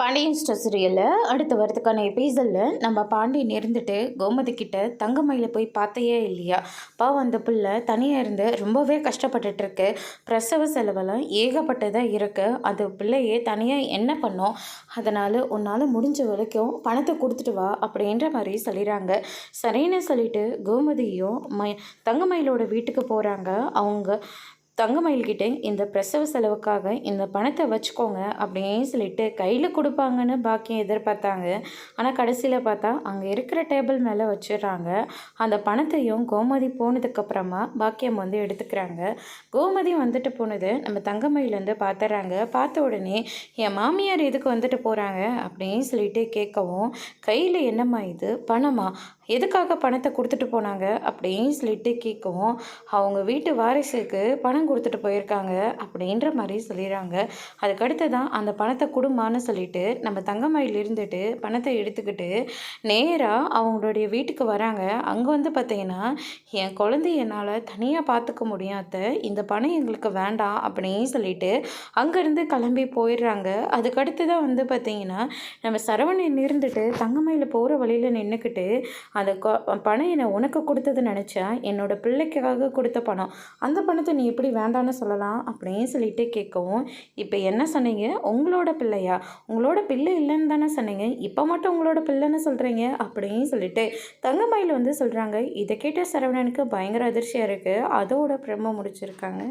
Pandian store சீரியலில் அடுத்து வரதுக்கான எபிசோடில் நம்ம பாண்டியன் இருந்துட்டு கோமதி கிட்ட தங்கமயில போய் பார்த்தையே இல்லையா, பாவம் அந்த பிள்ளை தனியாக இருந்து ரொம்பவே கஷ்டப்பட்டுட்டு இருக்கு. பிரசவ செலவெல்லாம் ஏகப்பட்டதாக இருக்கு. அது பிள்ளையே தனியாக என்ன பண்ணோம், அதனால் உன்னால் முடிஞ்ச வரைக்கும் பணத்தை கொடுத்துட்டு வா அப்படின்ற மாதிரி சொல்லிடுறாங்க. சரின்னு சொல்லிட்டு கோமதியும் தங்கமயிலோட வீட்டுக்கு போகிறாங்க. அவங்க தங்கமயில்கிட்ட இந்த பிரசவ செலவுக்காக இந்த பணத்தை வச்சுக்கோங்க அப்படின்னு சொல்லிட்டு கையில் கொடுப்பாங்கன்னு பாக்கியம் எதிர்பார்த்தாங்க. ஆனால் கடைசியில் பார்த்தா அங்கே இருக்கிற டேபிள் மேலே வச்சிடுறாங்க. அந்த பணத்தையும் கோமதி போனதுக்கப்புறமா பாக்கியம் வந்து எடுத்துக்கிறாங்க. கோமதி வந்துட்டு போனது நம்ம தங்கமயில் வந்து பார்த்துறாங்க. பார்த்த உடனே என் மாமியார் எதுக்கு வந்துட்டு போகிறாங்க அப்படின்னு சொல்லிட்டு கேட்கவும், கையில் என்னம்மா இது பணமா, எதுக்காக பணத்தை கொடுத்துட்டு போனாங்க அப்படின்னு சொல்லிட்டு கேட்கவும், அவங்க வீட்டு வாரிசுக்கு பணம் கொடுத்துட்டு போயிருக்காங்க அப்படின்ற மாதிரி சொல்லிடுறாங்க. அதுக்கடுத்து தான் அந்த பணத்தை கொடுமான்னு சொல்லிட்டு நம்ம தங்கமயில் இருந்துட்டு பணத்தை எடுத்துக்கிட்டு நேராக அவங்களுடைய வீட்டுக்கு வராங்க. அங்கே வந்து பார்த்தீங்கன்னா, என் குழந்தைய என்னால் தனியாக பார்த்துக்க முடியாத, இந்த பணம் எங்களுக்கு வேண்டாம் அப்படின்னு சொல்லிட்டு அங்கேருந்து கிளம்பி போயிடுறாங்க. அதுக்கடுத்து தான் வந்து பார்த்தீங்கன்னா, நம்ம சரவணன் இருந்துட்டு தங்கமயில் போகிற வழியில் நின்றுக்கிட்டு, அந்த பணம் என்னை உனக்கு கொடுத்தது நினச்சா, என்னோட பிள்ளைக்காக கொடுத்த பணம், அந்த பணத்தை நீ எப்படி வேண்டான்னு சொல்லலாம் அப்படின்னு சொல்லிட்டு கேட்கவும், இப்போ என்ன சொன்னீங்க, உங்களோட பிள்ளையா, உங்களோட பிள்ளை இல்லைன்னு தானே சொன்னீங்க, இப்போ மட்டும் உங்களோட பிள்ளைன்னு சொல்கிறீங்க அப்படின்னு சொல்லிட்டு தங்கமயில் வந்து சொல்கிறாங்க. இதை கேட்ட சரவணனுக்கு பயங்கர அதிர்ச்சியாக இருக்குது. அதோட பிரம்ம முடிச்சிருக்காங்க.